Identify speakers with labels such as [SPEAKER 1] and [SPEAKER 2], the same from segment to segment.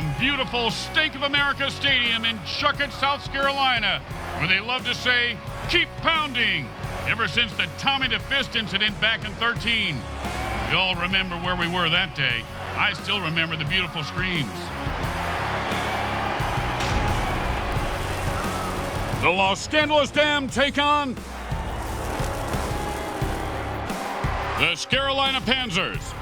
[SPEAKER 1] from beautiful Stake of America Stadium in Chuckett, South Carolina, where they love to say, keep pounding, ever since the Tommy the Fist incident back in 13. We all remember where we were that day. I still remember the beautiful screams. The Los Scandalous Dam take on the Scarolina Panzers.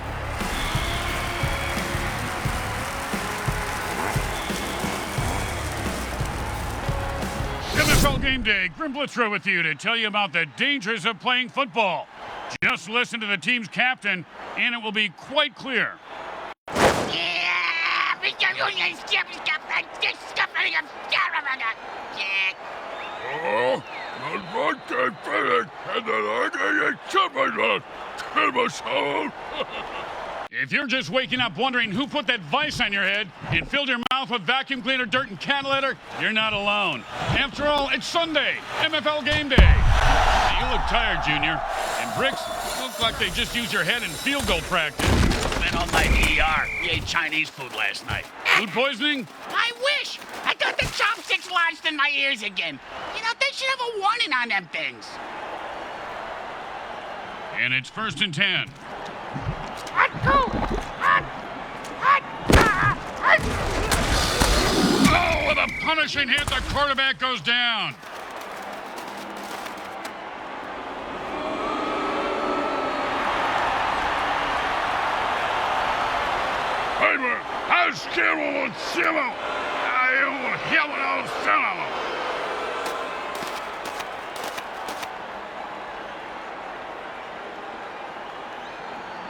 [SPEAKER 1] MFL Game Day, Grim Blitzer with you to tell you about the dangers of playing football. Just listen to the team's captain, and it will be quite clear. If you're just waking up wondering who put that vice on your head and filled your mouth with vacuum cleaner, dirt, and cat litter, you're not alone. After all, it's Sunday, MFL Game Day. Hey, you look tired, Junior. And Bricks, look like they just used your head in field goal practice.
[SPEAKER 2] Been on my ER. We ate Chinese food last night.
[SPEAKER 1] Food poisoning?
[SPEAKER 2] I wish. I got the chopsticks lodged in my ears again. You know, they should have a warning on them things.
[SPEAKER 1] And it's 1st and 10. Oh, with a punishing hit, the quarterback goes down.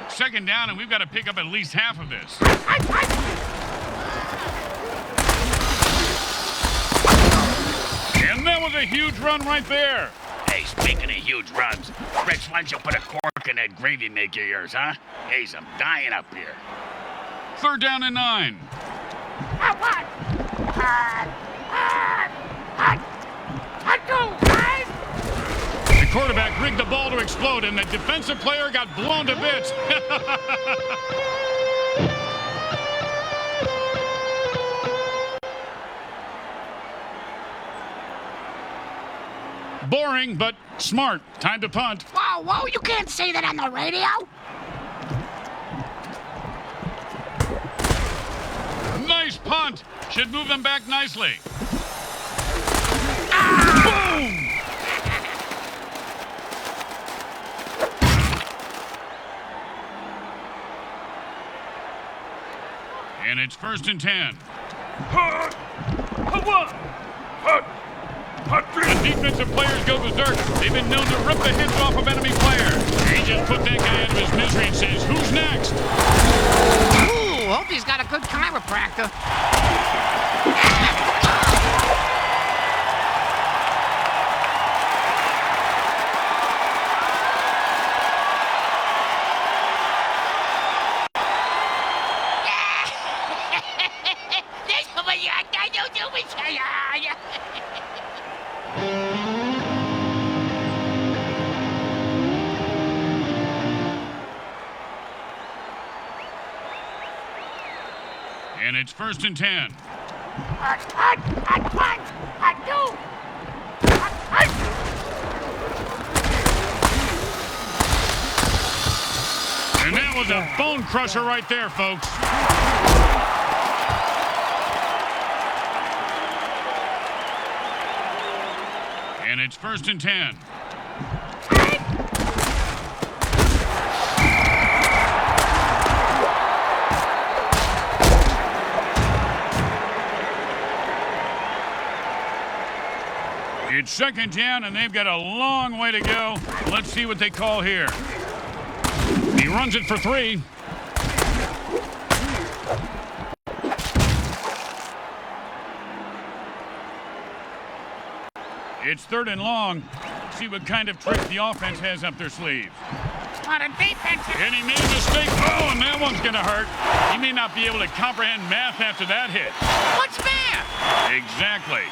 [SPEAKER 1] Second down, and we've got to pick up at least half of this. And that was a huge run right there.
[SPEAKER 2] Hey, speaking of huge runs, Rich, why don't you put a cork in that gravy maker of yours, huh? Jeez, I'm dying up here.
[SPEAKER 1] 3rd down and 9. The quarterback rigged the ball to explode, and the defensive player got blown to bits. Boring, but smart. Time to punt.
[SPEAKER 2] Whoa, you can't say that on the radio.
[SPEAKER 1] Nice punt. Should move them back nicely. Boom! And it's 1st and 10. The defensive players go berserk. They've been known to rip the heads off of enemy players. They just put that guy out of his misery and says, who's next?
[SPEAKER 3] Ooh, hope he's got a good chiropractor.
[SPEAKER 1] And it's 1st and 10. And that was a bone crusher right there, folks. And it's 1st and 10. It's 2nd down, and they've got a long way to go. Let's see what they call here. He runs it for 3. It's 3rd and long. See what kind of trick the offense has up their sleeve.
[SPEAKER 2] On a defense.
[SPEAKER 1] And he made a mistake. Oh, and that one's going to hurt. He may not be able to comprehend math after that hit.
[SPEAKER 2] What's math?
[SPEAKER 1] Exactly.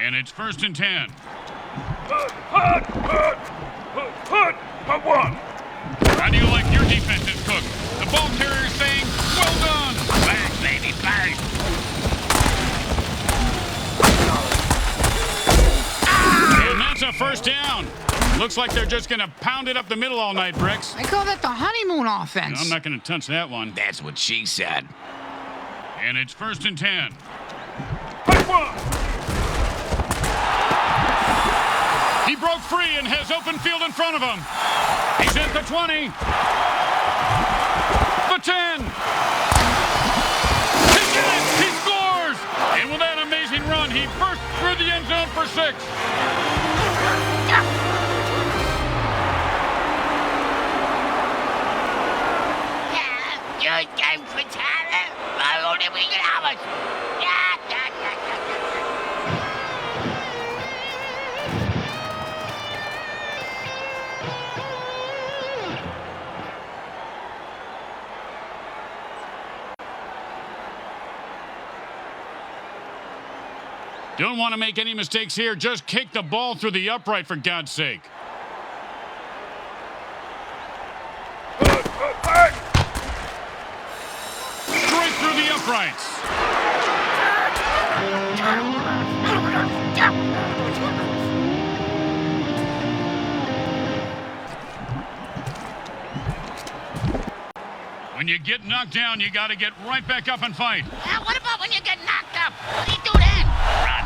[SPEAKER 1] And it's 1st and 10. How do you like your defenses cooked? The ball carrier is saying, well done.
[SPEAKER 2] Bang, baby, bang.
[SPEAKER 1] And that's a 1st down. Looks like they're just going to pound it up the middle all night, Bricks.
[SPEAKER 3] I call that the honeymoon offense.
[SPEAKER 1] I'm not going to touch that one.
[SPEAKER 2] That's what she said.
[SPEAKER 1] And it's 1st and 10. He broke free and has open field in front of him. He's at the 20. The 10. He did it! He scores! And with that amazing run, he burst through the end zone for 6.
[SPEAKER 3] Good game for Tyler. Only we can have us.
[SPEAKER 1] Don't want to make any mistakes here. Just kick the ball through the upright, for God's sake. Straight through the uprights. When you get knocked down, you got to get right back up and fight.
[SPEAKER 3] What about when you get knocked up? What do you do then?
[SPEAKER 2] Run.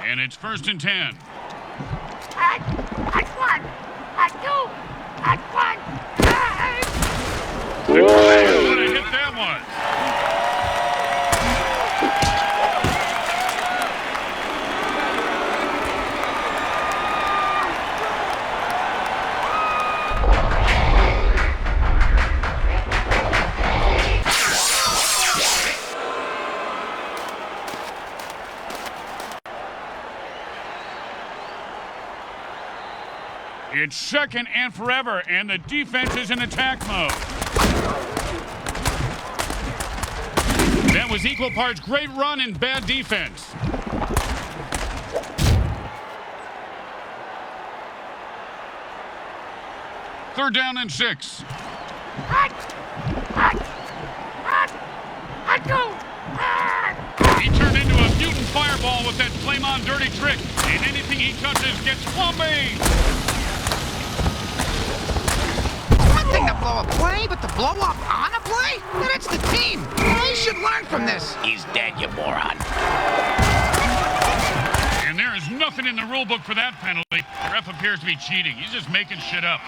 [SPEAKER 1] And it's 1st and 10.
[SPEAKER 3] That's 1. That's 2. That's 1.
[SPEAKER 1] What a hit that was. It's 2nd and forever, and the defense is in attack mode. That was equal parts great run and bad defense. Third down and 6. He turned into a mutant fireball with that flame-on dirty trick, and anything he touches gets flambéed.
[SPEAKER 3] One thing to blow a play, but to blow up on a play? That's the team. They should learn from this.
[SPEAKER 2] He's dead, you moron.
[SPEAKER 1] And there is nothing in the rule book for that penalty. The ref appears to be cheating. He's just making shit up.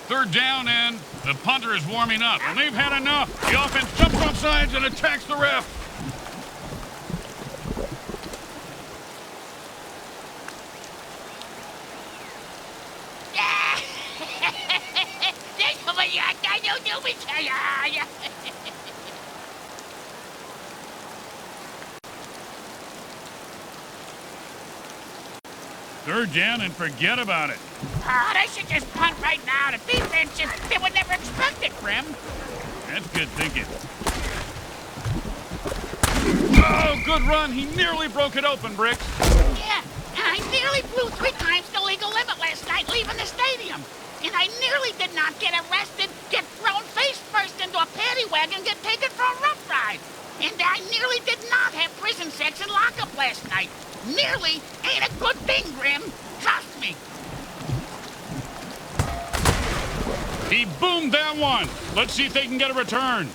[SPEAKER 1] Third down, and the punter is warming up. And they've had enough. The offense jumps off sides and attacks the ref. Third down and forget about it.
[SPEAKER 3] Oh, they should just punt right now. The defense they would never expect it, Grim.
[SPEAKER 1] That's good thinking. Oh, good run. He nearly broke it open, Bricks.
[SPEAKER 3] Yeah, I nearly blew 3 times the legal limit last night leaving the stadium. And I nearly did not get arrested, get thrown face first into a paddy wagon, get taken for a rough ride. And I nearly did not have prison sex and lockup last night. Nearly ain't a good thing, Grim. Trust me.
[SPEAKER 1] He boomed that one. Let's see if they can get a return.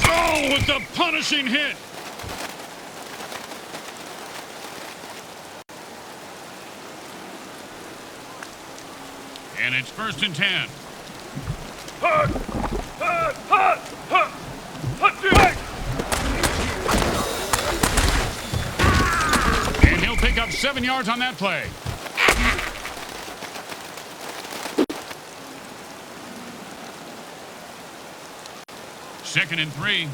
[SPEAKER 1] Oh, with the punishing hit. And it's 1st and 10. And he'll pick up 7 yards on that play. Second and 3.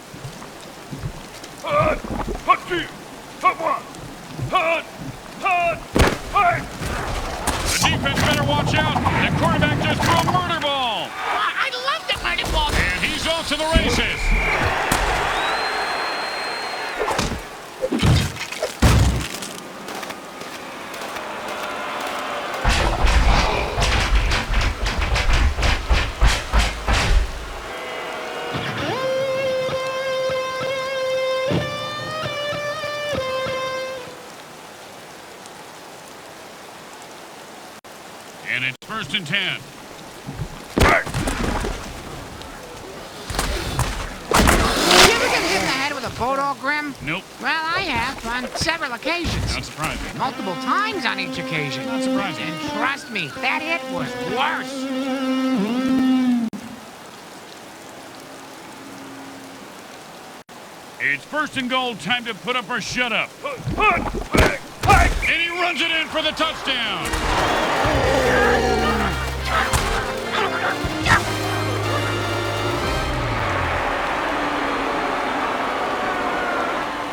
[SPEAKER 1] The defense better watch out. The quarterback just threw a murder ball.
[SPEAKER 3] I love the murder ball.
[SPEAKER 1] And he's off to the races. And it's 1st and 10.
[SPEAKER 4] You ever get hit in the head with a bulldog, Grim?
[SPEAKER 1] Nope.
[SPEAKER 4] Well, I have on several occasions.
[SPEAKER 1] Not surprising.
[SPEAKER 4] Multiple times on each occasion.
[SPEAKER 1] Not surprising.
[SPEAKER 4] And trust me, that hit was worse.
[SPEAKER 1] It's 1st and goal. Time to put up or shut up. And he runs it in for the touchdown.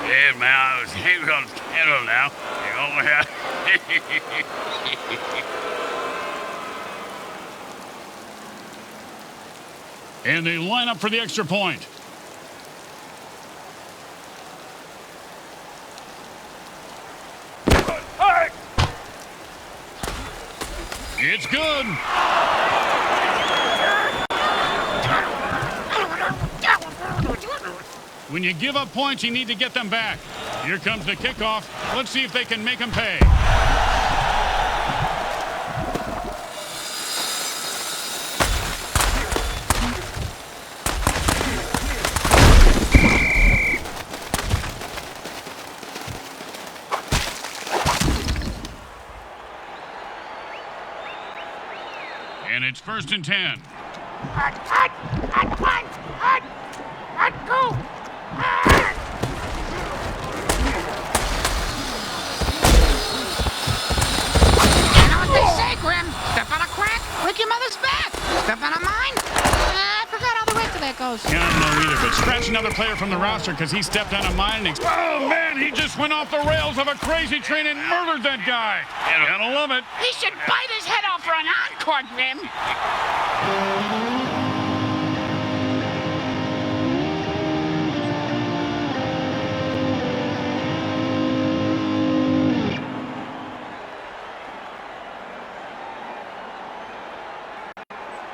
[SPEAKER 2] Yeah, man, I was hanging on the kettle now. Oh, yeah.
[SPEAKER 1] And they line up for the extra point. It's good. When you give up points, you need to get them back. Here comes the kickoff. Let's see if they can make them pay. And it's 1st and 10.
[SPEAKER 3] Go.
[SPEAKER 4] You know what they say, Grim? Step on a crack, lick your mother's back. Step on a mine. I forgot how the rest of that goes.
[SPEAKER 1] Yeah, I don't know either, but scratch another player from the roster because he stepped on a mine. Oh, man, he just went off the rails of a crazy train and murdered that guy. Gotta love it.
[SPEAKER 3] He should bite his head off for an encore, Grim.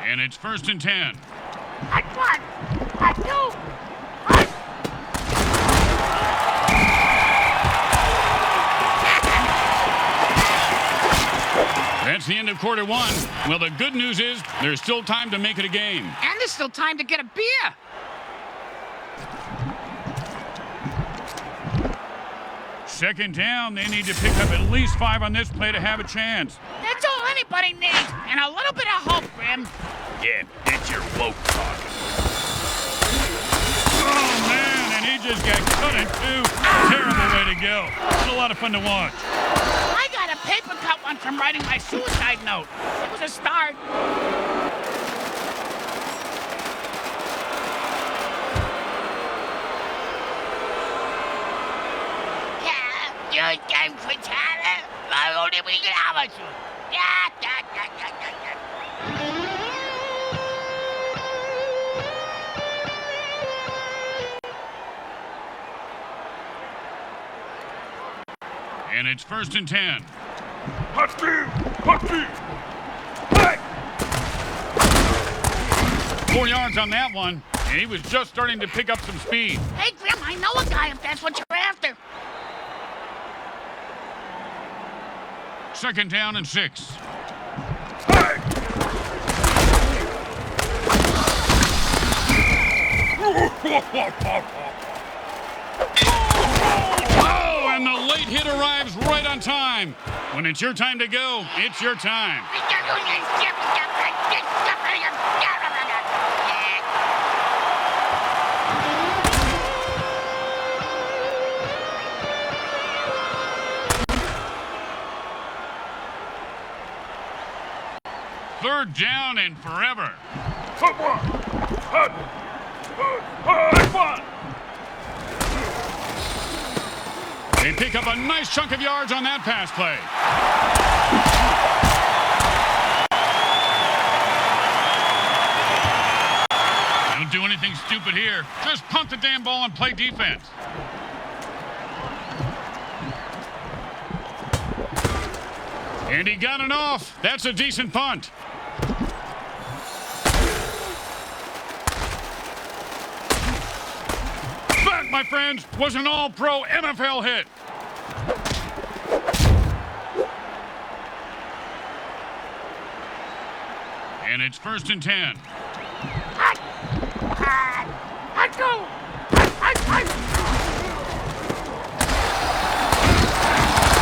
[SPEAKER 1] And it's 1st and 10. That's the end of quarter 1. Well, the good news is there's still time to make it a game.
[SPEAKER 4] And there's still time to get a beer.
[SPEAKER 1] Second down, they need to pick up at least 5 on this play to have a chance.
[SPEAKER 3] That's all anybody needs, and a little bit of hope, Grim.
[SPEAKER 2] Yeah, it's your woke talk.
[SPEAKER 1] Oh, man, and he just got cut in two. Terrible way to go. It's a lot of fun to watch.
[SPEAKER 3] I got a paper cut one from writing my suicide note. It was a start. You're game for Tyler. I only we can have you. Yeah.
[SPEAKER 1] And it's 1st and 10.
[SPEAKER 2] Hey!
[SPEAKER 1] 4 yards on that one, and he was just starting to pick up some speed.
[SPEAKER 3] Hey, Grim, I know a guy if that's what you're after.
[SPEAKER 1] 2nd down and 6.
[SPEAKER 2] Hey!
[SPEAKER 1] Oh, and the late hit arrives right on time. When it's your time to go, it's your time. Third down and forever. They pick up a nice chunk of yards on that pass play. Don't do anything stupid here. Just punt the damn ball and play defense. And he got it off. That's a decent punt. That, my friends, was an all-pro MFL hit. And it's 1st and 10.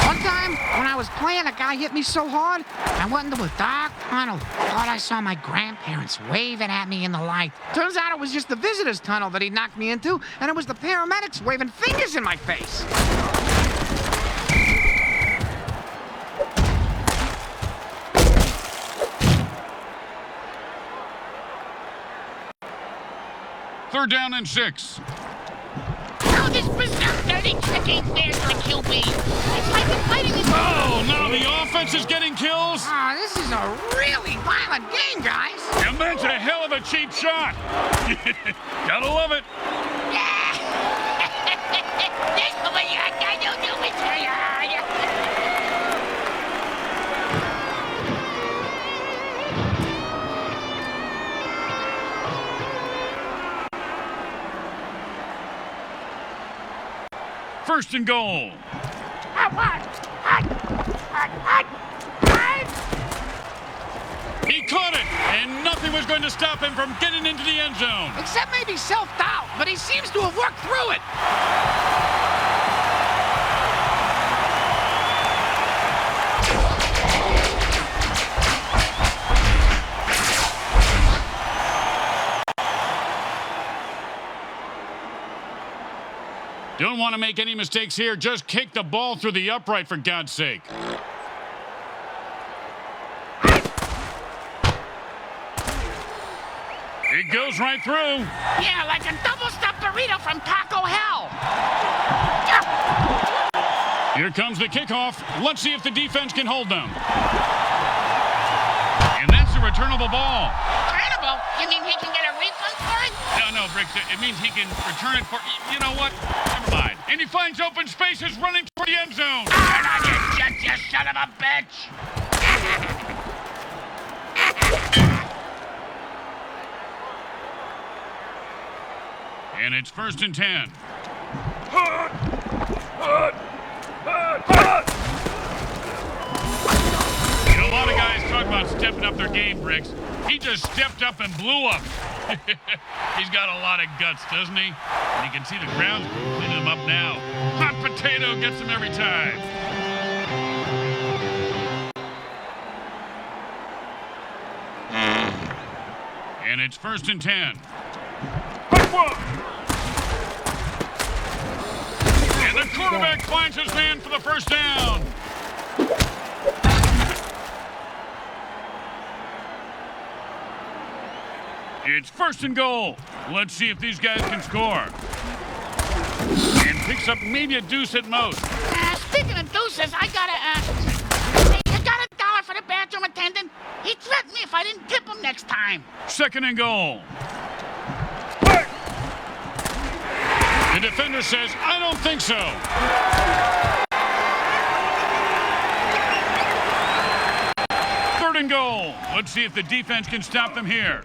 [SPEAKER 4] One time, when I was playing, a guy hit me so hard, I went into a dark tunnel. Thought I saw my grandparents waving at me in the light. Turns out it was just the visitor's tunnel that he knocked me into, and it was the paramedics waving fingers in my face.
[SPEAKER 1] Third down and 6.
[SPEAKER 3] Oh, this berserk dirty trick ain't fair to the QB. It's like they're fighting his...
[SPEAKER 1] Oh, now the offense is getting kills.
[SPEAKER 4] Oh, this is a really violent game, guys.
[SPEAKER 1] And that's a hell of a cheap shot. Gotta love it.
[SPEAKER 3] This is what you got to do with you.
[SPEAKER 1] First and goal. He caught it, and nothing was going to stop him from getting into the end zone.
[SPEAKER 4] Except maybe self-doubt, but he seems to have worked through it.
[SPEAKER 1] Don't want to make any mistakes here. Just kick the ball through the upright, for God's sake. It goes right through.
[SPEAKER 3] Yeah, like a double-stuffed burrito from Taco Hell.
[SPEAKER 1] Here comes the kickoff. Let's see if the defense can hold them. And that's a returnable ball.
[SPEAKER 3] Returnable? You mean he can get a refund for it?
[SPEAKER 1] No, Bricks. It means he can return it for... You know what? Never mind. And he finds open spaces running toward the end zone.
[SPEAKER 2] Turn on your jet, you son of a bitch!
[SPEAKER 1] And it's 1st and 10. You know, a lot of guys talk about stepping up their game, Bricks. He just stepped up and blew up. He's got a lot of guts, doesn't he? And you can see the ground cleaning him up now. Hot potato gets him every time. And it's 1st and 10. And the quarterback finds his man for the first down. It's 1st and goal. Let's see if these guys can score. And picks up maybe a deuce at most.
[SPEAKER 3] Speaking of deuces, I got you got $1 for the bathroom attendant? He threatened me if I didn't tip him next time.
[SPEAKER 1] 2nd and goal. The defender says, I don't think so. Third and goal. Let's see if the defense can stop them here.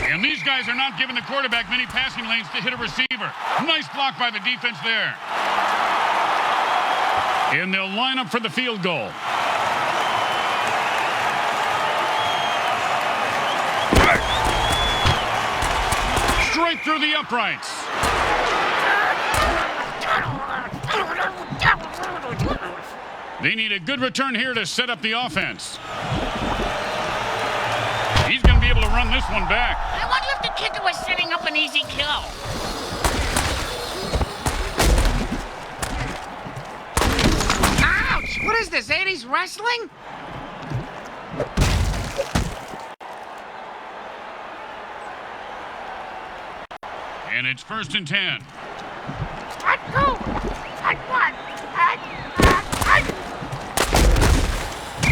[SPEAKER 1] And these guys are not giving the quarterback many passing lanes to hit a receiver. Nice block by the defense there. And they'll line up for the field goal. Straight through the uprights. They need a good return here to set up the offense. He's going to be able to run this one back.
[SPEAKER 3] I wonder if the kicker was setting up an easy kill.
[SPEAKER 4] Ouch! What is this, 80s wrestling?
[SPEAKER 1] And it's 1st and 10.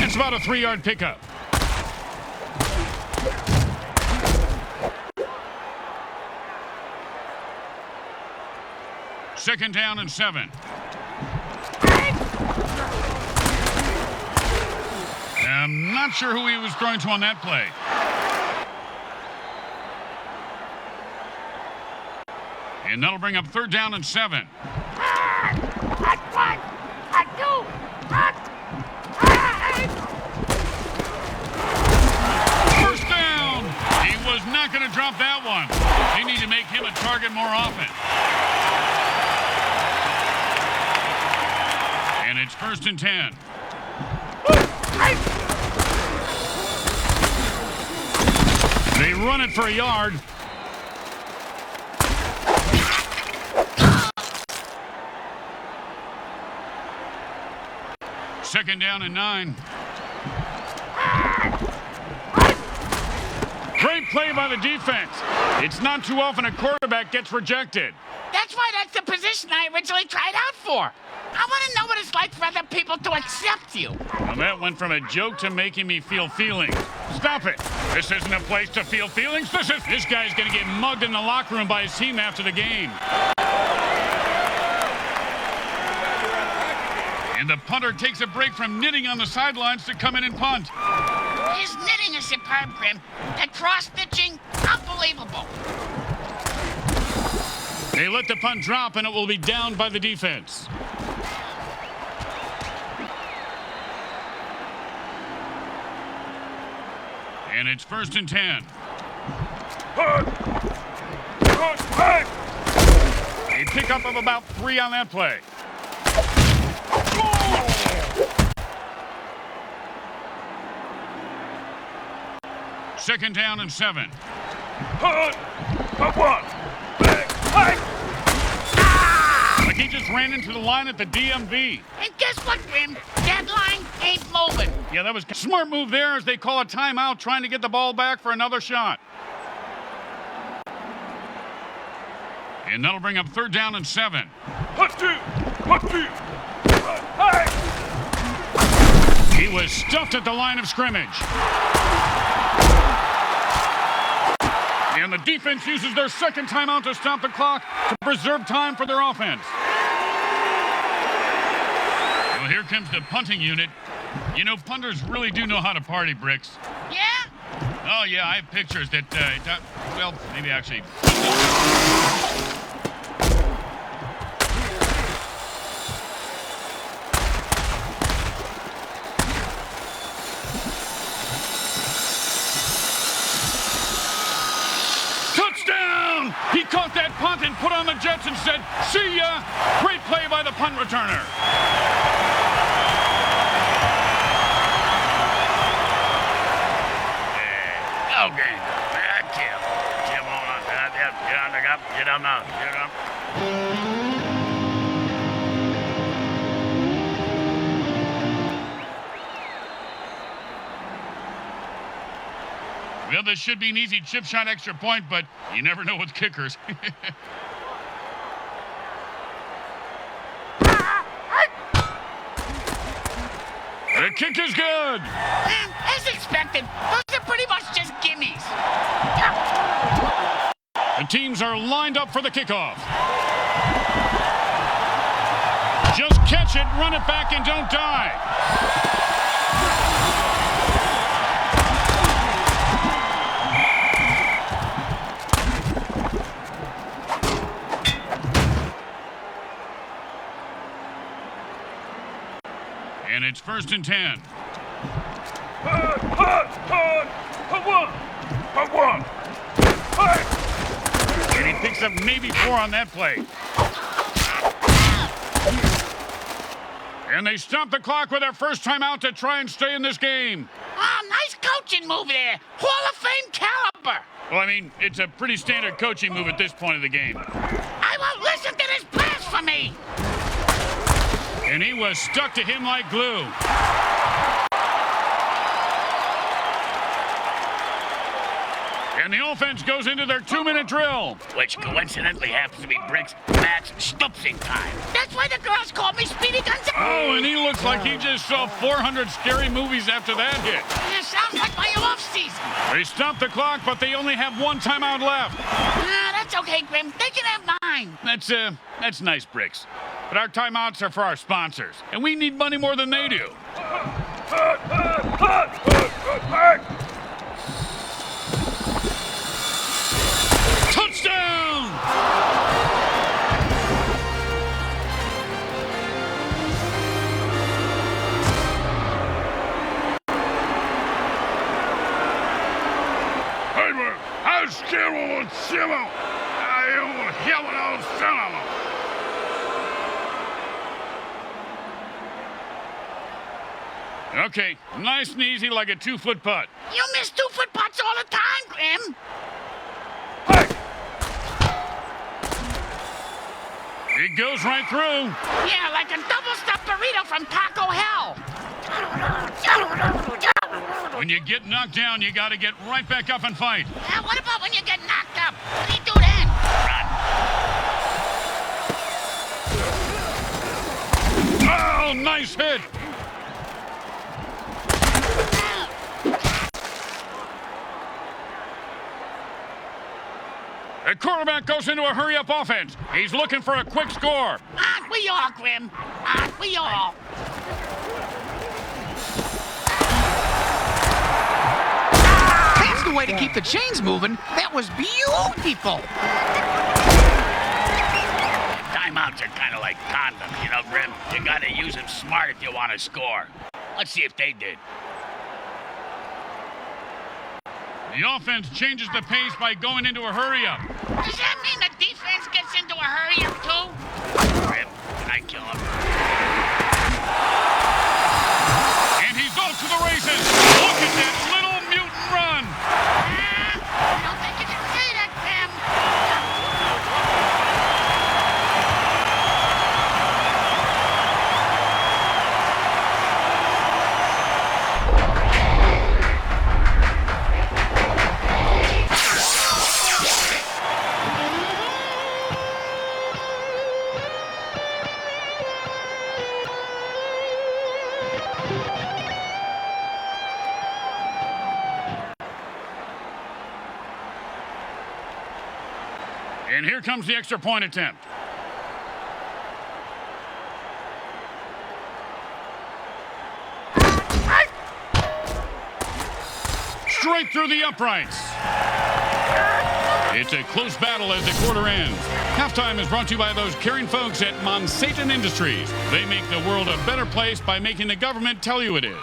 [SPEAKER 1] It's about a 3-yard pickup. Second down and 7. I'm not sure who he was throwing to on that play. And that'll bring up 3rd down and 7. First down. He was not going to drop that one. They need to make him a target more often. And it's 1st and 10. They run it for a yard. Second down and 9. Great play by the defense. It's not too often a quarterback gets rejected.
[SPEAKER 3] That's why that's the position I originally tried out for. I want to know what it's like for other people to accept you.
[SPEAKER 1] Well, that went from a joke to making me feel feelings. Stop it. This isn't a place to feel feelings. This guy's going to get mugged in the locker room by his team after the game. And the punter takes a break from knitting on the sidelines to come in and punt.
[SPEAKER 3] His knitting is superb, Grim. The cross-stitching, unbelievable.
[SPEAKER 1] They let the punt drop, and it will be down by the defense. And it's 1st and 10. A pickup of about 3 on that play. Second down and 7. Like he just ran into the line at the DMV.
[SPEAKER 3] And guess what, Grim? That line ain't moving.
[SPEAKER 1] Yeah, that was a smart move there as they call a timeout trying to get the ball back for another shot. And that'll bring up 3rd down and 7. He was stuffed at the line of scrimmage. And the defense uses their second timeout to stop the clock to preserve time for their offense. Well, here comes the punting unit. You know, punters really do know how to party, Bricks.
[SPEAKER 3] Yeah?
[SPEAKER 1] Oh, yeah, I have pictures that, well, maybe actually. Touchdown! He caught that punt and put on the Jets and said, "See ya!" Great play by the punt returner.
[SPEAKER 2] Okay. Tim on that. Get on now.
[SPEAKER 1] Well, this should be an easy chip shot extra point, but you never know with kickers. The kick is good.
[SPEAKER 3] As expected, those are pretty much just gimmies.
[SPEAKER 1] The teams are lined up for the kickoff. Just catch it, run it back, and don't die. And it's 1st and 10. And he picks up maybe 4 on that play. And they stop the clock with their first timeout to try and stay in this game.
[SPEAKER 3] Oh, nice coaching move there. Hall of Fame caliber.
[SPEAKER 1] Well, I mean, it's a pretty standard coaching move at this point of the game.
[SPEAKER 3] I won't listen to this blasphemy.
[SPEAKER 1] And he was stuck to him like glue. And the offense goes into their 2-minute drill.
[SPEAKER 2] Which coincidentally happens to be Brick's match stoopsing time.
[SPEAKER 3] That's why the girls call me Speedy Gonzales.
[SPEAKER 1] Oh, and he looks like he just saw 400 scary movies after that hit.
[SPEAKER 3] Yeah, sounds like my off-season.
[SPEAKER 1] They stop the clock, but they only have one timeout left.
[SPEAKER 3] That's okay, Grim. They can have mine.
[SPEAKER 1] That's nice, Bricks. But our timeouts are for our sponsors, and we need money more than they do. Touchdown! Okay, nice and easy like a 2-foot putt.
[SPEAKER 3] You miss 2-foot putts all the time, Grim.
[SPEAKER 1] It goes right through.
[SPEAKER 3] Yeah, like a double-stuffed burrito from Taco Hell.
[SPEAKER 1] When you get knocked down, you got to get right back up and fight.
[SPEAKER 3] What about when you get knocked up? What do you do then?
[SPEAKER 1] Oh, nice hit. The quarterback goes into a hurry-up offense. He's looking for a quick score.
[SPEAKER 3] Aren't we all, Grim? Aren't we all?
[SPEAKER 4] That's the way to keep the chains moving. That was beautiful.
[SPEAKER 2] Timeouts are kind of like condoms, you know, Grim? You gotta use them smart if you want to score. Let's see if they did.
[SPEAKER 1] The offense changes the pace by going into a hurry-up.
[SPEAKER 3] Does that mean the defense gets into a hurry-up, too?
[SPEAKER 2] Grim, can I kill him?
[SPEAKER 1] And he's off to the races. Look at that little mutant run.
[SPEAKER 3] I don't think you can say that, Grim.
[SPEAKER 1] And here comes the extra point attempt. Straight through the uprights. It's a close battle as the quarter ends. Halftime is brought to you by those caring folks at Monsatan Industries. They make the world a better place by making the government tell you it is.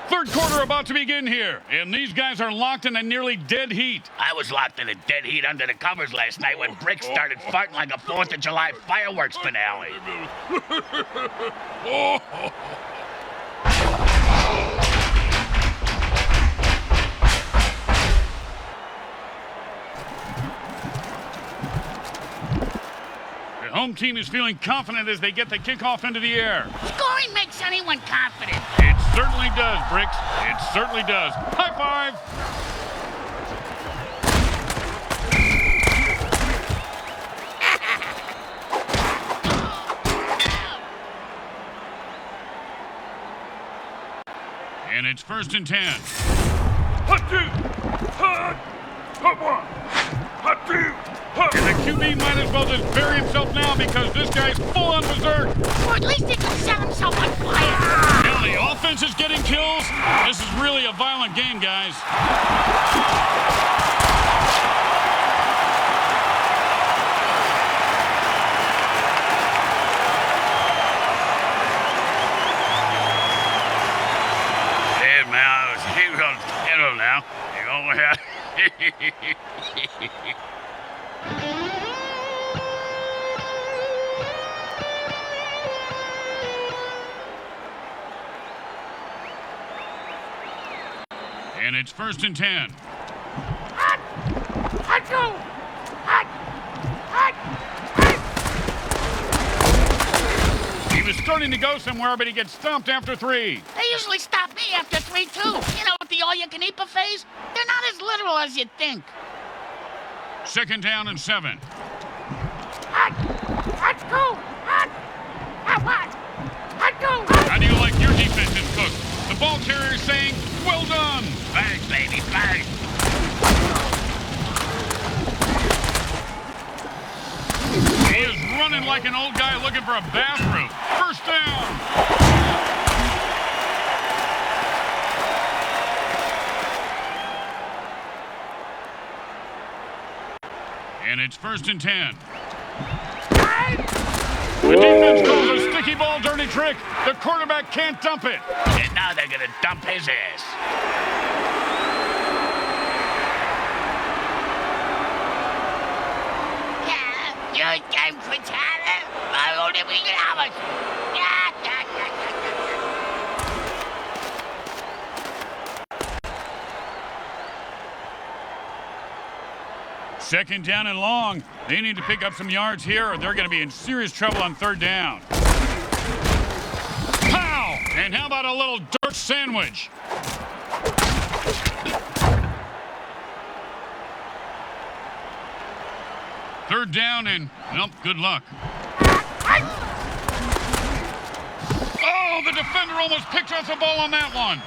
[SPEAKER 1] Third quarter about to begin here, and these guys are locked in a nearly dead heat.
[SPEAKER 2] I was locked in a dead heat under the covers last night when Brick started farting like a 4th of July fireworks finale.
[SPEAKER 1] The home team is feeling confident as they get the kickoff into the air.
[SPEAKER 3] Scoring makes anyone confident.
[SPEAKER 1] It certainly does, Bricks. It certainly does. High five! And it's 1st and 10. And the QB might as well just bury himself now because this guy's full on berserk.
[SPEAKER 3] Or at least he can set himself on fire.
[SPEAKER 1] Now the offense is getting kills. This is really a violent game, guys. And it's 1st and 10. He was starting to go somewhere, but he gets stopped after 3.
[SPEAKER 3] They usually stop me after 3, too. You know, with the all-you-can-eat buffets, they're not as literal as you'd think.
[SPEAKER 1] 2nd down and 7. How do you like your defensive cook? The ball carrier is saying, well done.
[SPEAKER 2] Thanks, baby, thanks.
[SPEAKER 1] He is running like an old guy looking for a bathroom. 1st down. And it's 1st and 10. The defense calls a sticky ball dirty trick. The quarterback can't dump it.
[SPEAKER 2] And now they're going to dump his ass.
[SPEAKER 3] You're time for talent. I only bring it out.
[SPEAKER 1] 2nd down and long. They need to pick up some yards here or they're going to be in serious trouble on 3rd down. Pow! And how about a little dirt sandwich? Third down and, nope, good luck. Oh, the defender almost picked off the ball on that one.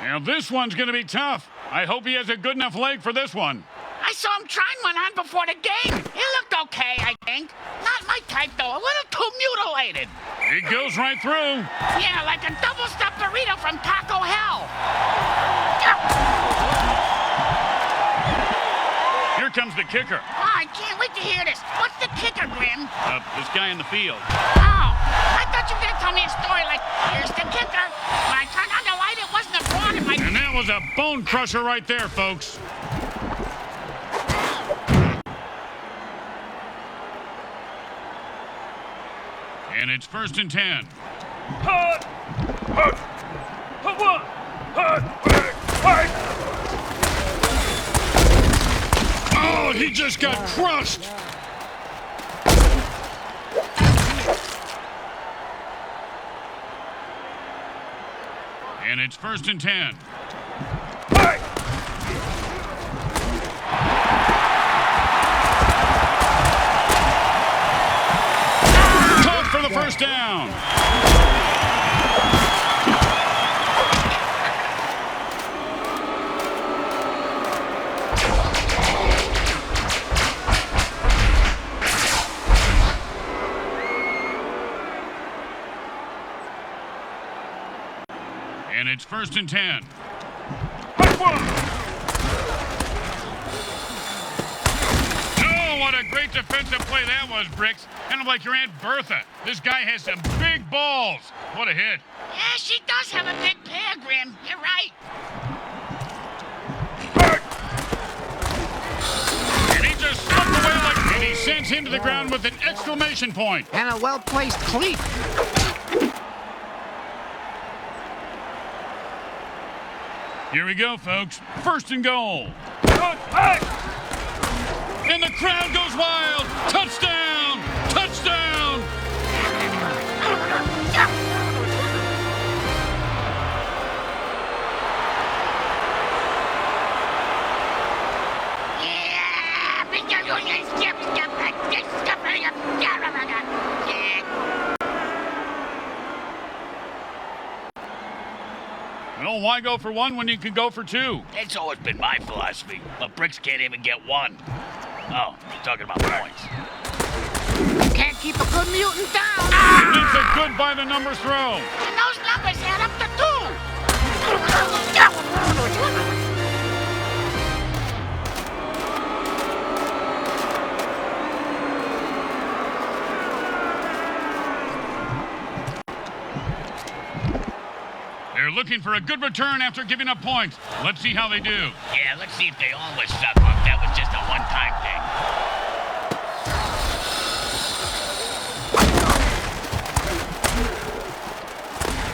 [SPEAKER 1] Now this one's going to be tough. I hope he has a good enough leg for this one.
[SPEAKER 3] I saw him trying one on before the game. He looked okay, I think. Not my type, though. A little too mutilated.
[SPEAKER 1] It goes right through.
[SPEAKER 3] Yeah, like a double-stuffed burrito from Taco Hell.
[SPEAKER 1] Here comes the kicker.
[SPEAKER 3] Oh, I can't wait to hear this. What's the kicker, Grim?
[SPEAKER 1] This guy in the field.
[SPEAKER 3] Oh, I thought you were going to tell me a story like, here's the kicker. When I turned on the light, it wasn't a fraud in my...
[SPEAKER 1] And that was a bone crusher right there, folks. And it's 1st and 10. Oh, he just got crushed. And it's 1st and 10. Caught for the 1st down. And it's 1st and 10. Oh, what a great defensive play that was, Bricks. Kind of like your Aunt Bertha. This guy has some big balls. What a hit.
[SPEAKER 3] Yeah, she does have a big pair, Grim. You're right.
[SPEAKER 1] And he just slipped away and he sends him to the ground with an exclamation point.
[SPEAKER 4] And a well-placed cleat.
[SPEAKER 1] Here we go, folks. 1st and goal. And the crowd goes wild. Touchdown! Touchdown! Well, why go for one when you can go for 2?
[SPEAKER 2] It's always been my philosophy, but Bricks can't even get one. Oh, you're talking about points.
[SPEAKER 4] Can't keep a good mutant down.
[SPEAKER 1] It's a good by the numbers throw.
[SPEAKER 3] And those numbers add up to 2.
[SPEAKER 1] They're looking looking for a good return after giving up points. Let's see how they do.
[SPEAKER 2] Yeah, let's see if they always suck or if that was just a one-time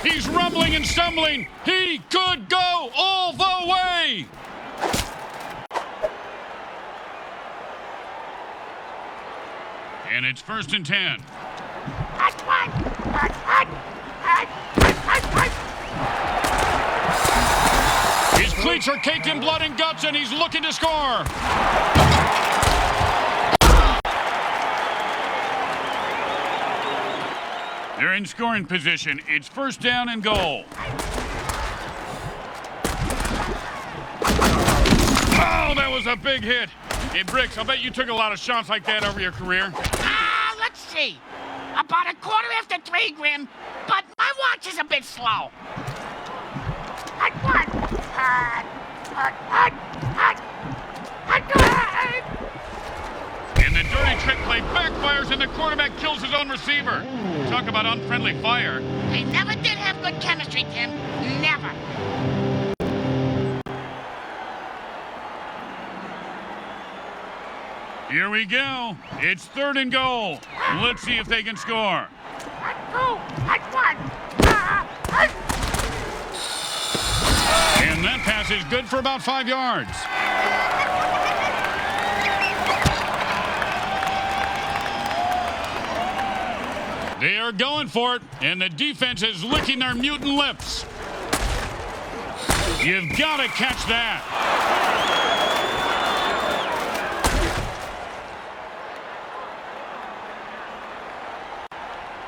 [SPEAKER 2] thing.
[SPEAKER 1] He's rumbling and stumbling. He could go all the way. And it's 1st and 10. His cleats are caked in blood and guts, and he's looking to score. They're in scoring position. It's 1st down and goal. Oh, that was a big hit. Hey, Bricks, I bet you took a lot of shots like that over your career.
[SPEAKER 3] Let's see. About a quarter after 3, Grim, but my watch is a bit slow.
[SPEAKER 1] And the dirty trick play backfires and the quarterback kills his own receiver. Talk about unfriendly fire.
[SPEAKER 3] They never did have good chemistry, Tim. Never.
[SPEAKER 1] Here we go. It's 3rd and goal. Let's see if they can score. And that pass is good for about 5 yards. They are going for it, and the defense is licking their mutant lips. You've got to catch that.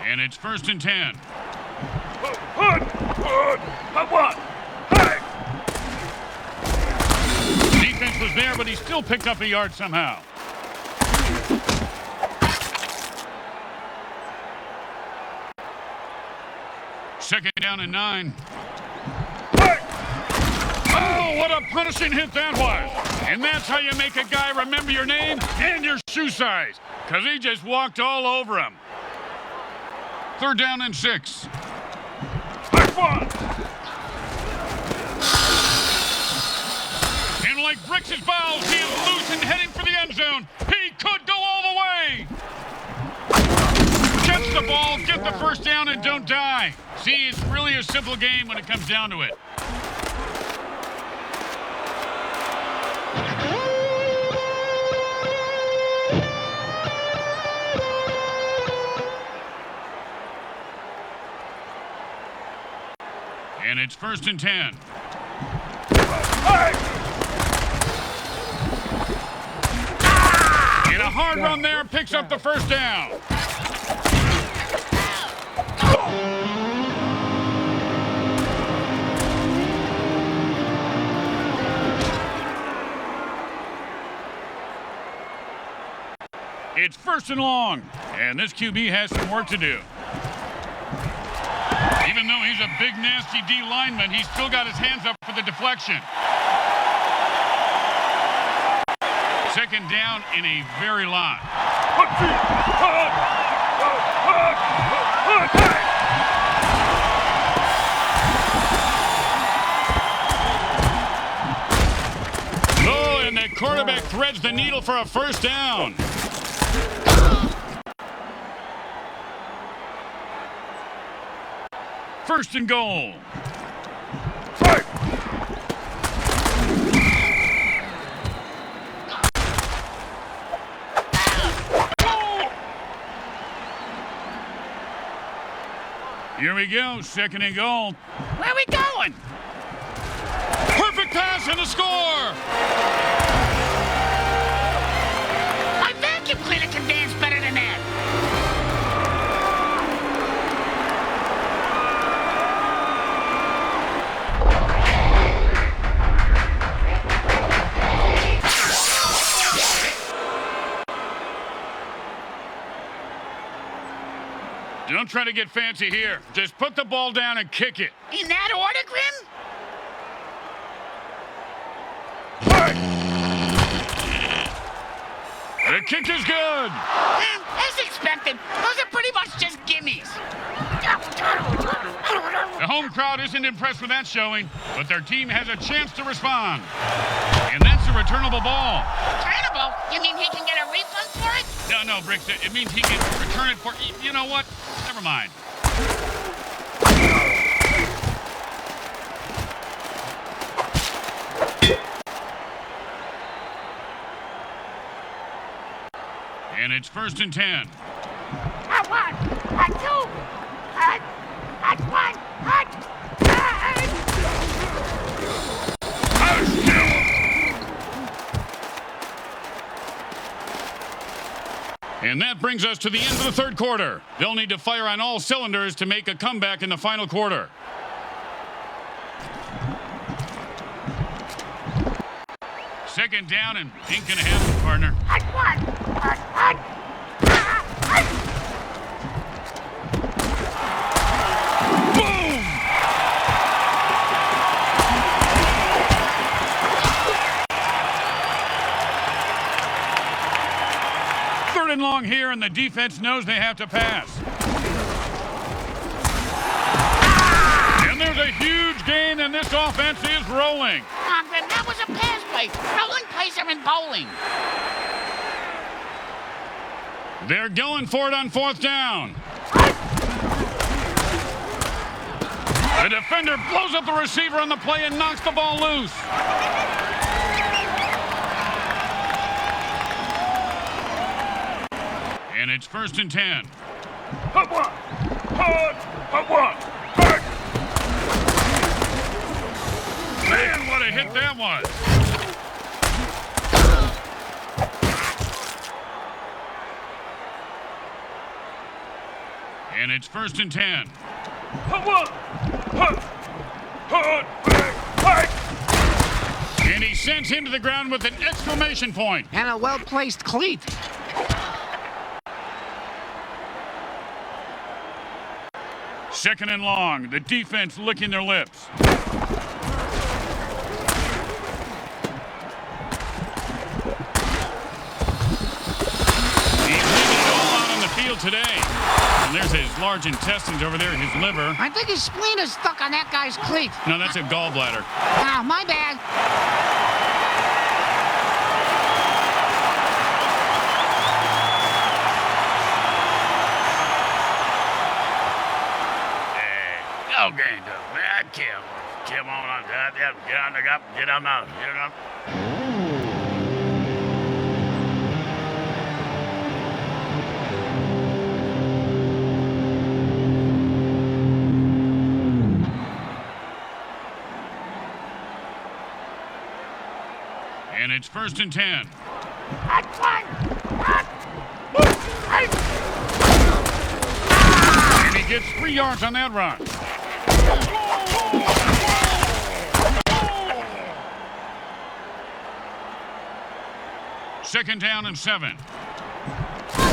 [SPEAKER 1] And it's 1st and 10. Defense was there, but he still picked up a yard somehow. Second down and 9. Oh, what a punishing hit that was. And that's how you make a guy remember your name and your shoe size, because he just walked all over him. 3rd down and 6. And like Bricks' balls, he is loose and heading for the end zone. He could go all the way. Catch the ball, get the 1st down, and don't die. See, it's really a simple game when it comes down to it. And it's 1st and 10. And a hard run there picks up the 1st down. It's 1st and long, and this QB has some work to do. Even though he's a big, nasty D lineman, he's still got his hands up for the deflection. 2nd down in a very lot. Oh, and the quarterback threads the needle for a 1st down. First and goal. Here we go, 2nd and goal.
[SPEAKER 3] Where are we going?
[SPEAKER 1] Perfect pass and a score.
[SPEAKER 3] My vacuum cleaner can dance better than that.
[SPEAKER 1] Don't try to get fancy here. Just put the ball down and kick it.
[SPEAKER 3] In that order, Grim?
[SPEAKER 1] The kick is good.
[SPEAKER 3] As expected, those are pretty much just gimmies.
[SPEAKER 1] The home crowd isn't impressed with that showing, but their team has a chance to respond. And that's a returnable ball.
[SPEAKER 3] Returnable? You mean he can get a refund for it?
[SPEAKER 1] No, Bricks, it means he can return it for... You know what? Never mind. And it's 1st and 10.
[SPEAKER 3] I won. I two. I one.
[SPEAKER 1] And that brings us to the end of the 3rd quarter. They'll need to fire on all cylinders to make a comeback in the final quarter. Second down and ain't gonna happen, partner. Boom! Third and long here, and the defense knows they have to pass. And there's a huge gain, and this offense is rolling.
[SPEAKER 3] Ogden, that was a pass play. Rolling plays are in bowling.
[SPEAKER 1] They're going for it on 4th down. The defender blows up the receiver on the play and knocks the ball loose. And it's 1st and 10. Man, what a hit that was. And it's 1st and 10. And he sends him to the ground with an exclamation point.
[SPEAKER 4] And a well-placed cleat.
[SPEAKER 1] Second and long. The defense licking their lips. He's leaving it all out on the field today. And there's his large intestines over there, his liver.
[SPEAKER 4] I think his spleen is stuck on that guy's cleat.
[SPEAKER 1] No, that's a gallbladder.
[SPEAKER 4] Oh, my bad.
[SPEAKER 2] Okay, man, Kim on top. Yep, get on the cup, get on out, get on.
[SPEAKER 1] And it's 1st and 10. And he gets 3 yards on that run. Second down and 7.
[SPEAKER 3] Oh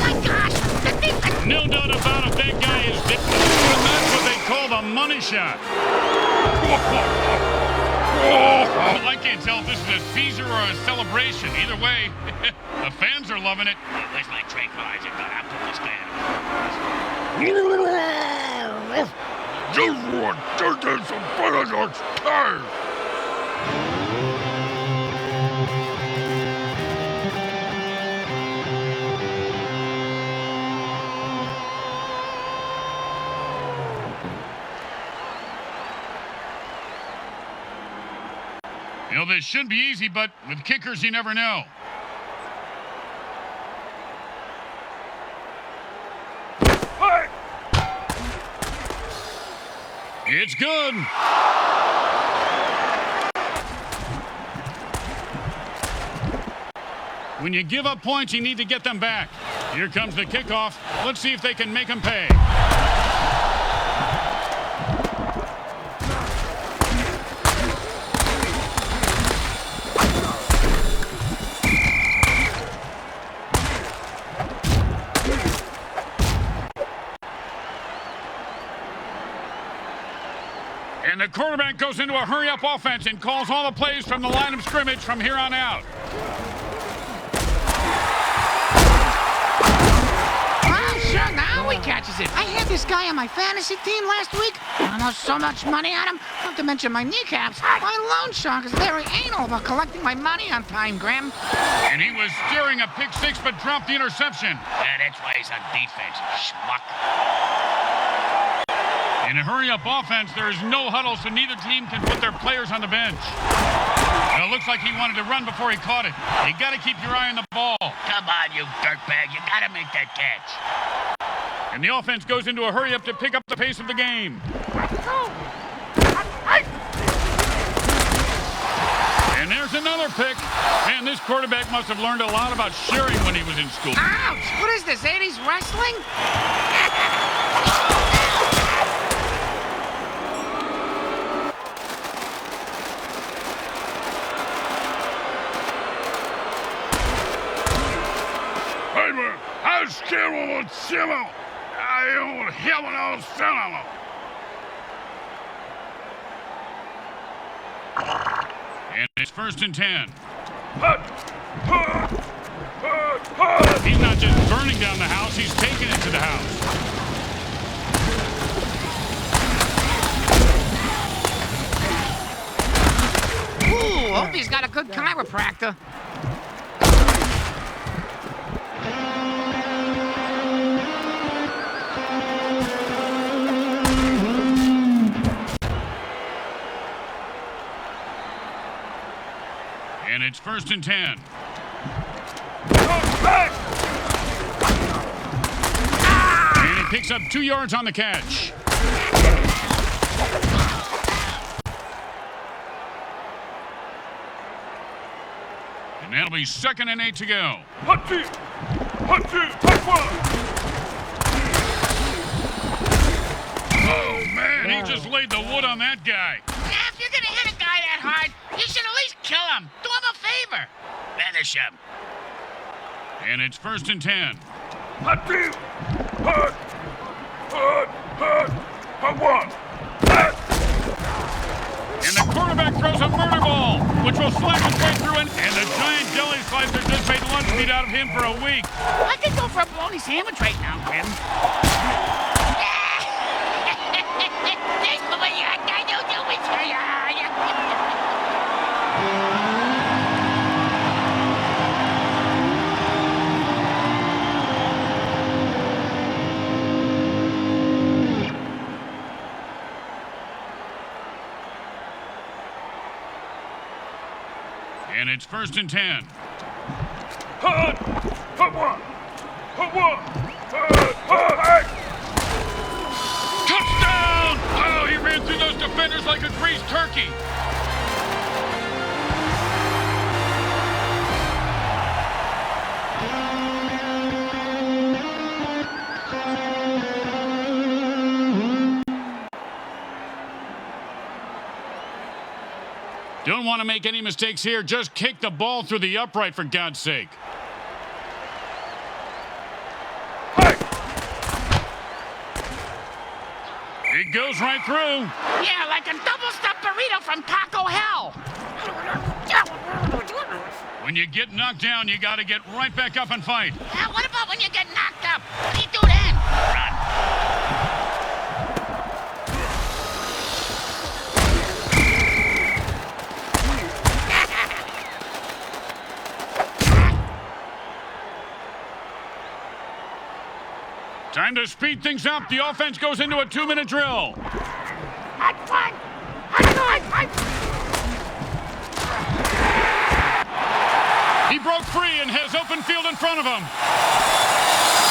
[SPEAKER 3] my gosh! The defense.
[SPEAKER 1] No doubt about it, that guy is dipped. And that's what they call the money shot. Well, I can't tell if this is a Caesar or a celebration. Either way, the fans are loving it.
[SPEAKER 2] Where's my tranquilizer gun? I'll put this down.
[SPEAKER 5] Just want to get some benefits.
[SPEAKER 1] You know, this should be easy, but with kickers, you never know.
[SPEAKER 5] Hey!
[SPEAKER 1] It's good. When you give up points, you need to get them back. Here comes the kickoff. Let's see if they can make them pay. And the quarterback goes into a hurry-up offense and calls all the plays from the line of scrimmage from here on out.
[SPEAKER 4] Well, sure, now know he catches it. I had this guy on my fantasy team last week. I lost so much money on him, not to mention my kneecaps. My loan shark is very anal about collecting my money on time, Grim.
[SPEAKER 1] And he was steering a pick six but dropped the interception.
[SPEAKER 2] Yeah, that's why he's on defense, schmuck.
[SPEAKER 1] In a hurry-up offense, there is no huddle, so neither team can put their players on the bench. Well, it looks like he wanted to run before he caught it. You got to keep your eye on the ball.
[SPEAKER 2] Come on, you dirtbag. You got to make that catch.
[SPEAKER 1] And the offense goes into a hurry-up to pick up the pace of the game. And there's another pick. Man, this quarterback must have learned a lot about sharing when he was in school.
[SPEAKER 4] Ouch! What is this, 80s wrestling?
[SPEAKER 1] And it's 1st and 10. He's not just burning down the house, he's taking it to the house.
[SPEAKER 4] Ooh, hope he's got a good chiropractor.
[SPEAKER 1] And it's 1st and 10. And he picks up 2 yards on the catch. And that'll be 2nd and 8 to go. Oh, man, he just laid the wood on that guy.
[SPEAKER 3] Yeah, if you're gonna hit a guy that hard, you should at least kill him. Do him a favor.
[SPEAKER 2] Finish him.
[SPEAKER 1] And it's 1st and 10. And the quarterback throws a murder ball, which will slam his way through and the giant deli slicer just made lunch meat out of him for a week.
[SPEAKER 3] I could go for a bologna sandwich right now, Grim. Thanks for what you got to do with you.
[SPEAKER 1] And it's 1st and 10. Touchdown! Oh, he ran through those defenders like a greased turkey. Don't want to make any mistakes here. Just kick the ball through the upright, for God's sake. It goes right through.
[SPEAKER 3] Yeah, like a double-stuffed burrito from Taco Hell.
[SPEAKER 1] When you get knocked down, you got to get right back up and fight.
[SPEAKER 3] What about when you get knocked up? What do you do then?
[SPEAKER 2] Run.
[SPEAKER 1] Time to speed things up. The offense goes into a 2-minute drill. He broke free and has open field in front of him.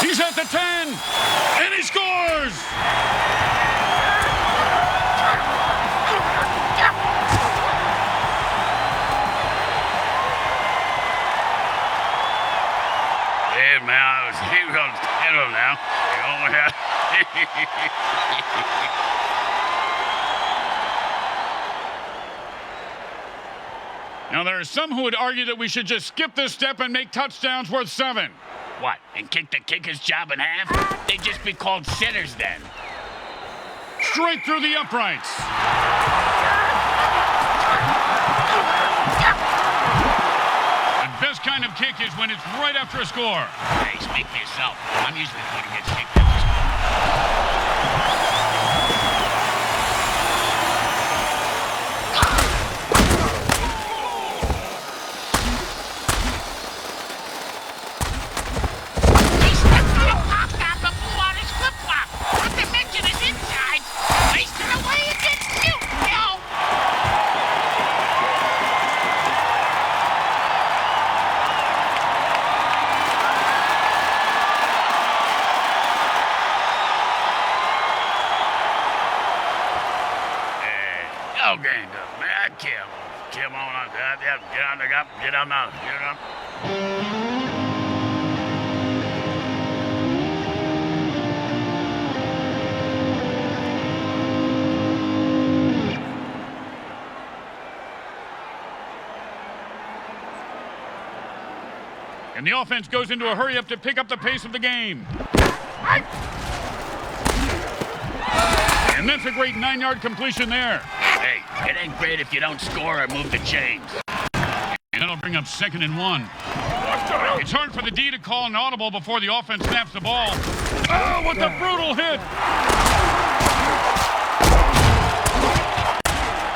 [SPEAKER 1] He's at the 10, and he scores!
[SPEAKER 2] Hey, man, he was settle now.
[SPEAKER 1] Now, there are some who would argue that we should just skip this step and make touchdowns worth 7.
[SPEAKER 2] What, and kick the kicker's job in half? They'd just be called sinners then.
[SPEAKER 1] Straight through the uprights. The best kind of kick is when it's right after a score.
[SPEAKER 2] Hey, speak for yourself. I'm usually good against kick after score.
[SPEAKER 3] He stepped on a pop top and blew out his flip-flop. Not to mention his inside. Wasting away against Newton.
[SPEAKER 2] Okay, good, man. Kim on that. Yeah, get on now.
[SPEAKER 1] And the offense goes into a hurry-up to pick up the pace of the game. And that's a great 9-yard completion there.
[SPEAKER 2] Hey, it ain't great if you don't score or move the chains.
[SPEAKER 1] And that'll bring up 2nd and 1. It's hard for the D to call an audible before the offense snaps the ball. Oh, what a brutal hit!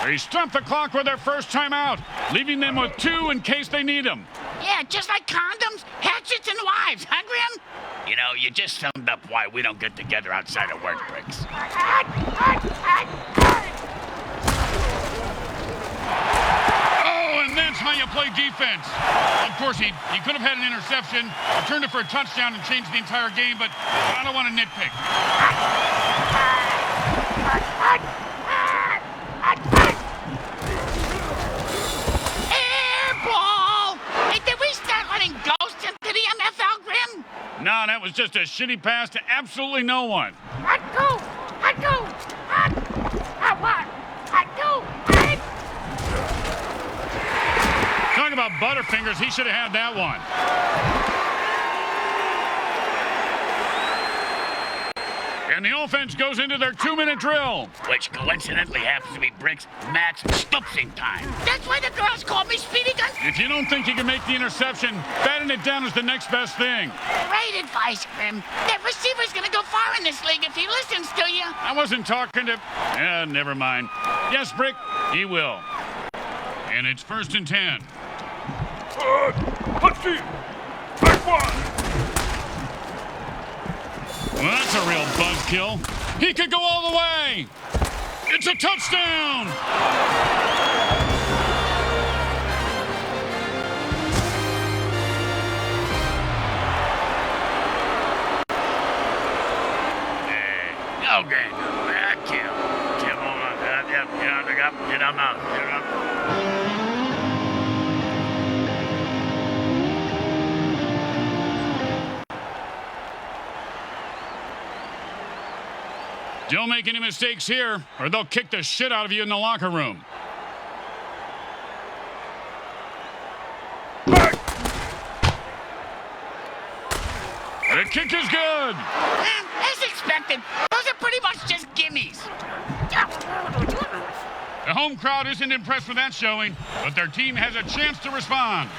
[SPEAKER 1] They stopped the clock with their first timeout, leaving them with 2 in case they need them.
[SPEAKER 3] Yeah, just like condoms, hatchets, and wives, huh, Grim?
[SPEAKER 2] You know, you just summed up why we don't get together outside of work, Bricks.
[SPEAKER 1] Oh, and that's how you play defense. Of course, he could have had an interception, returned it for a touchdown, and changed the entire game, but I don't want to nitpick.
[SPEAKER 3] Air ball! Hey, did we start letting ghosts into the MFL, Grim?
[SPEAKER 1] No, that was just a shitty pass to absolutely no one. Talk about Butterfingers, he should have had that one. And the offense goes into their 2-minute drill.
[SPEAKER 2] Which coincidentally happens to be Bricks' max stupsing time.
[SPEAKER 3] That's why the girls call me Speedy Gun.
[SPEAKER 1] If you don't think you can make the interception, batting it down is the next best thing.
[SPEAKER 3] Great advice, Grim. That receiver's gonna go far in this league if he listens to you.
[SPEAKER 1] I wasn't talking to... never mind. Yes, Brick, he will. And it's 1st and 10.
[SPEAKER 5] Let's see. Back one.
[SPEAKER 1] Well, that's a real buzzkill. He could go all the way. It's a touchdown.
[SPEAKER 2] Okay, Kim on that. Yeah, get on now.
[SPEAKER 1] Don't make any mistakes here, or they'll kick the shit out of you in the locker room. The kick is good.
[SPEAKER 3] As expected, those are pretty much just gimmies.
[SPEAKER 1] The home crowd isn't impressed with that showing, but their team has a chance to respond.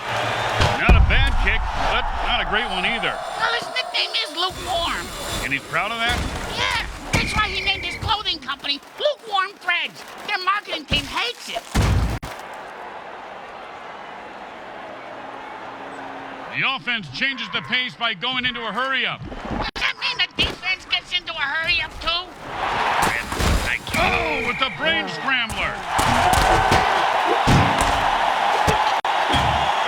[SPEAKER 1] Not a bad kick, but not a great one either.
[SPEAKER 3] Well, his nickname is Lukewarm.
[SPEAKER 1] And he's proud of that?
[SPEAKER 3] Yeah, that's why he named his clothing company Lukewarm Threads. Their marketing team hates it.
[SPEAKER 1] The offense changes the pace by going into a hurry-up.
[SPEAKER 3] Does that mean the defense gets into a hurry-up, too?
[SPEAKER 1] Oh, with the brain scrambler.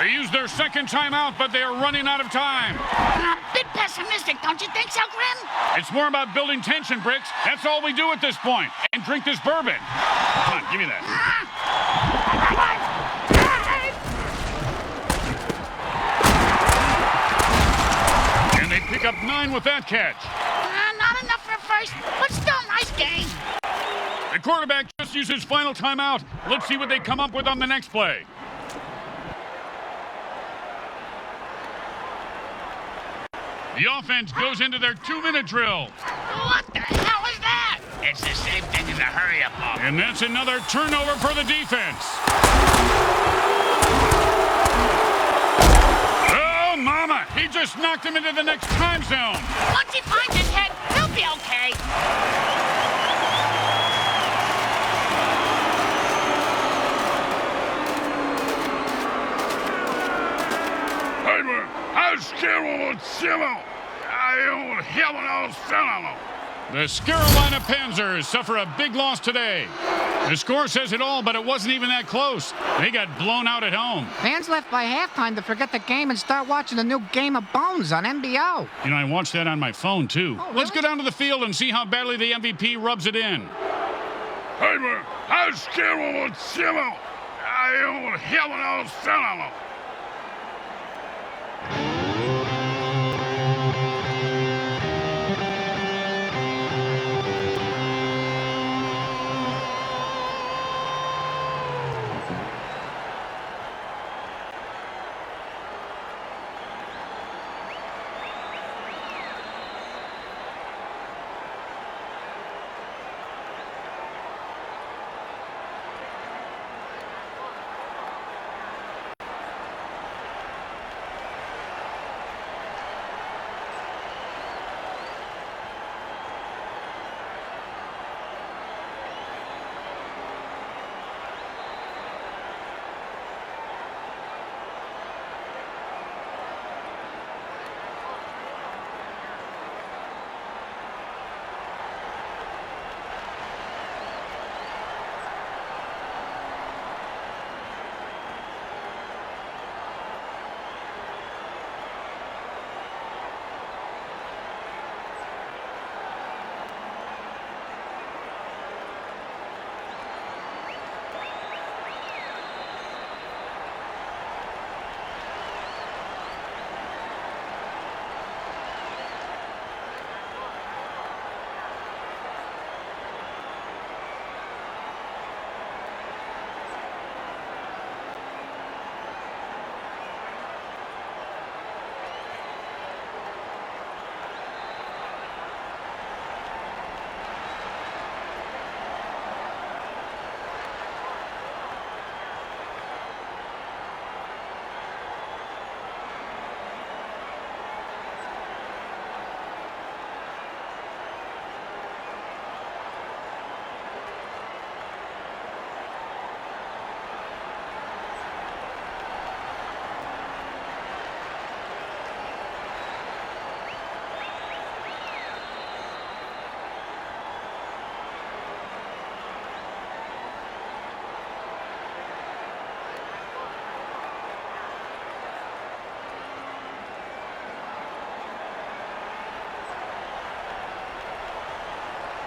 [SPEAKER 1] They used their second timeout, but they are running out of time.
[SPEAKER 3] A bit pessimistic, don't you think so, Grim?
[SPEAKER 1] It's more about building tension, Bricks. That's all we do at this point. And drink this bourbon. Come on, give me that. And they pick up 9 with that catch.
[SPEAKER 3] Not enough for first, but still nice game.
[SPEAKER 1] The quarterback just used his final timeout. Let's see what they come up with on the next play. The offense goes into their 2-minute drill.
[SPEAKER 3] What the hell is that?
[SPEAKER 2] It's the same thing as a hurry-up ball.
[SPEAKER 1] And that's another turnover for the defense. Oh, mama! He just knocked him into the next time zone.
[SPEAKER 3] Once he finds his head, he'll be okay.
[SPEAKER 5] Hey man, I Scarolina. I don't have no cinema.
[SPEAKER 1] The Scarolina Panzers suffer a big loss today. The score says it all, but it wasn't even that close. They got blown out at home.
[SPEAKER 4] Fans left by halftime to forget the game and start watching the new Game of Bones on NBO.
[SPEAKER 1] You know, I watched that on my phone, too.
[SPEAKER 4] Oh,
[SPEAKER 1] Let's
[SPEAKER 4] really?
[SPEAKER 1] go down to the field and see how badly the MVP rubs it in.
[SPEAKER 5] Hey man, I Scarolina. I don't have no cinema.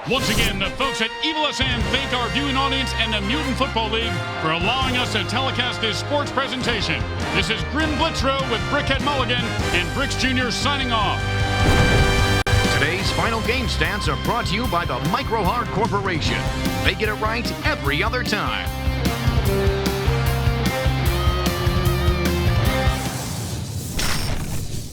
[SPEAKER 1] Once again, the folks at Evil SN thank our viewing audience and the Mutant Football League for allowing us to telecast this sports presentation. This is Grim Blitzrow with Brickhead Mulligan and Bricks Jr. signing off.
[SPEAKER 6] Today's final game stats are brought to you by the Micro Hard Corporation. They get it right every other time.